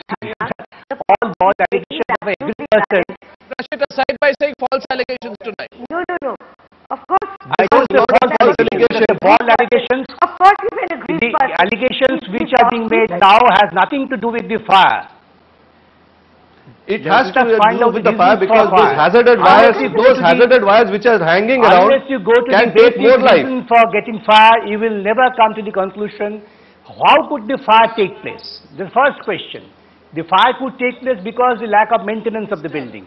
all false allegations of every person. Brush it aside by saying false allegations tonight. No. Of course. I don't say false allegations. False allegations. Of course, you've been agreed. The allegations which are being made now has nothing to do with the fire. It has to do with the fire because those hazarded wires which are hanging around unless you go to can the take more life. reason for getting fire, you will never come to the conclusion. How could the fire take place? The first question. The fire could take place because the lack of maintenance of the building.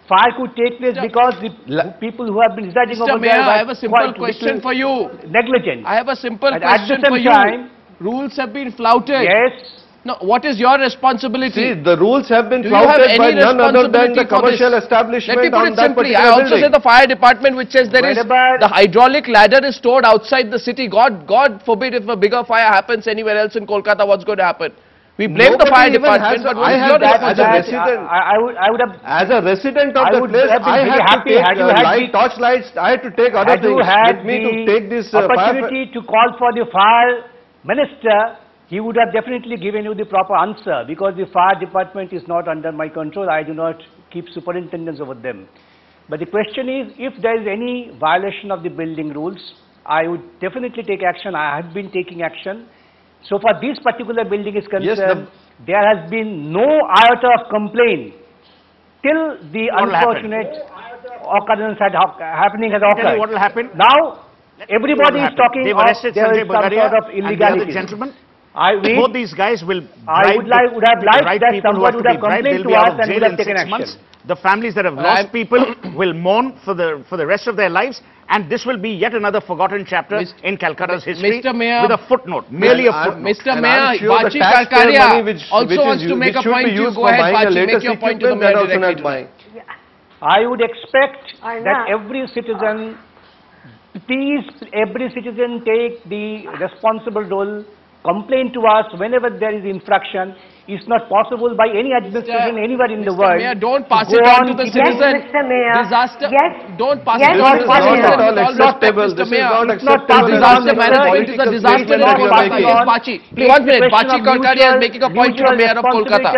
Fire could take place because the people who have been residing over there. I have a simple question for you. Negligent. I have a simple and question for you. Rules have been flouted. Yes. No, what is your responsibility? See, the rules have been flouted by none other than the commercial establishment. Let me put it simply. I also say the fire department which says there is the hydraulic ladder is stored outside the city. God forbid if a bigger fire happens anywhere else in Kolkata, what's going to happen? We blame the fire department, but I have that as a resident. I would have, as a resident of the place, I had to take torchlights. I had to take other things with me to take this opportunity to call for the fire minister. He would have definitely given you the proper answer because the fire department is not under my control. I do not keep superintendence over them. But the question is, if there is any violation of the building rules, I would definitely take action. I have been taking action. So far this particular building is concerned, there has been no iota of complaint till the unfortunate occurrence happening has occurred. What will happen? Now, everybody is talking of there is some sort of illegality. Gentlemen, both these guys will would have liked that somebody would have complained to us and would have taken action. The families that have lost people will mourn for the rest of their lives, and this will be yet another forgotten chapter in Calcutta's history with a footnote, merely a footnote. Mr. Mayor, Bachi Karkaria also wants to make a point. You go ahead, Bachi, make your point to the Mayor directly. I would expect that every citizen, please, every citizen take the responsible role, complain to us whenever there is infraction. It's not possible by any administration anywhere in the world. Mayor, don't pass it on to the citizen. Yes, Mr. Mayor. Disaster. Yes. Don't pass it on to the citizen. This is not acceptable. This is not acceptable. Disaster management is a disaster management. Yes, Bachi. 1 minute. Bachi Karkaria is making a point to the Mayor of Kolkata.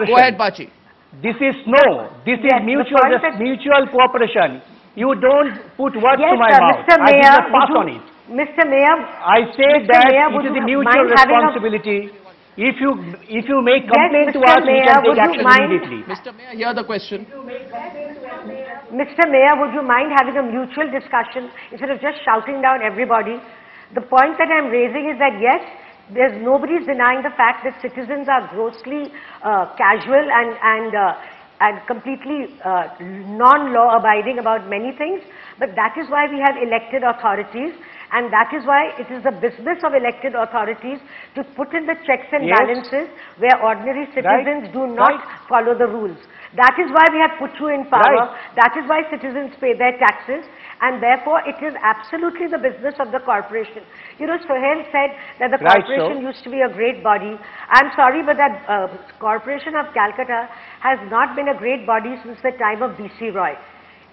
Go ahead, Bachi. This is mutual cooperation. You don't put words to my mouth. Mr. Mayor, I did not pass on it. Mr. Mayor, I say that it is a mutual responsibility. If you make complaint to us, we can take action immediately. Mr. Mayor, hear the question. Mr. Mayor, would you mind having a mutual discussion instead of just shouting down everybody? The point that I'm raising is that yes, nobody's denying the fact that citizens are grossly casual and completely non-law abiding about many things, but that is why we have elected authorities. And that is why it is the business of elected authorities to put in the checks and balances where ordinary citizens do not follow the rules. That is why we have put you in power. That is why citizens pay their taxes. And therefore, it is absolutely the business of the corporation. You know, Suhel said that the corporation used to be a great body. I'm sorry, but that corporation of Calcutta has not been a great body since the time of B.C. Roy.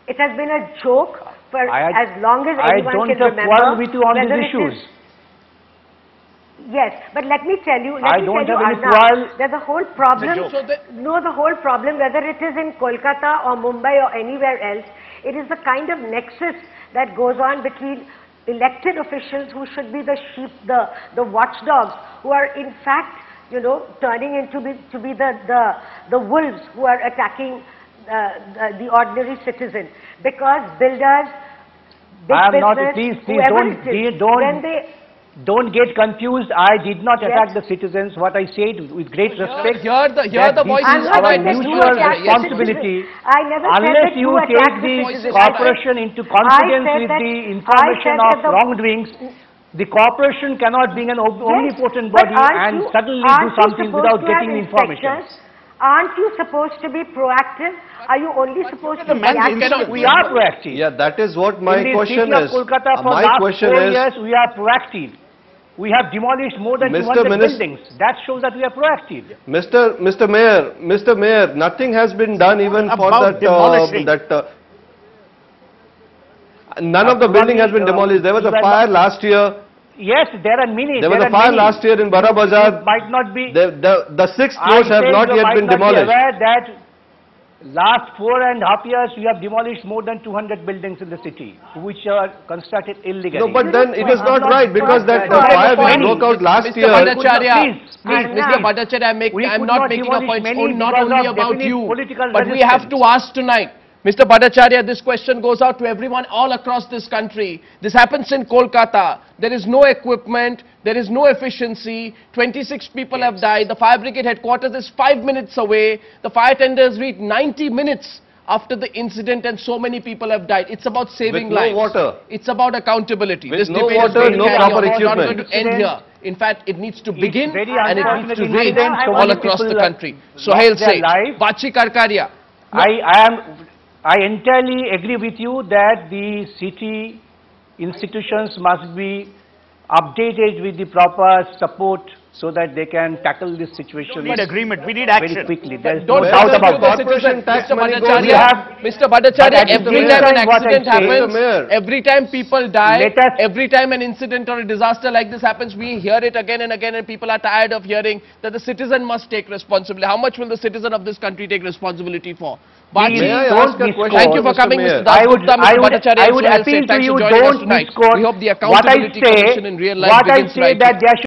It has been a joke for as long as anyone can remember. I don't have quarrel with you on these issues. Yes, but let me tell you, Arnab, that the whole problem, the whole problem, whether it is in Kolkata or Mumbai or anywhere else, it is the kind of nexus that goes on between elected officials who should be the sheep, the watchdogs, who are in fact, you know, turning into to be the wolves who are attacking the ordinary citizen, because builders, big business, don't get confused. I did not attack the citizens. What I said with great respect. Hear the voices. Our mutual responsibility. Unless you take the corporation into confidence with the information of wrongdoings, the corporation cannot be an omnipotent body and suddenly do something without getting information. Aren't you supposed to be proactive? Are you only supposed to be reactive? We are proactive. Yeah, that is what my question is. In the city of Kolkata, for the last 4 years, we are proactive. We have demolished more than 200 buildings. That shows that we are proactive. Mr. Mayor, nothing has been done even for that. None of the building has been demolished. There was a fire last year. Yes, there are many. There was a fire last year in Bara Bazar. Might not be. The 6 floors have not yet been demolished. I aware that last 4.5 years we have demolished more than 200 buildings in the city, which are constructed illegally. No, but then it is not right, because that the fire which broke out last year. Mr. Bhattacharya, I'm not making a point not only about you, but we have to ask tonight. Mr. Bhattacharya, this question goes out to everyone all across this country. This happens in Kolkata. There is no equipment, there is no efficiency. 26 people have died. The fire brigade headquarters is 5 minutes away. The fire tenders reached 90 minutes after the incident, and so many people have died. It's about saving lives. With no water. It's about accountability. With no water, no proper equipment. It's not going to end here. In fact, it needs to begin and it needs to rage all across the country. Suhel Seth, Bachi Karkaria. I entirely agree with you that the city institutions must be updated with the proper support so that they can tackle this situation. We need agreement, we need action. Very quickly. There's no doubt about that. Mr. Bhattacharya, every time an accident happens, every time people die, every time an incident or a disaster like this happens, we hear it again and again, and people are tired of hearing that the citizen must take responsibility. How much will the citizen of this country take responsibility for? Thank you for coming, Mr. Dasgupta, Mr. Bhattacharya. I would appeal to you, don't misquote we hope the accountability commission in real life begins right.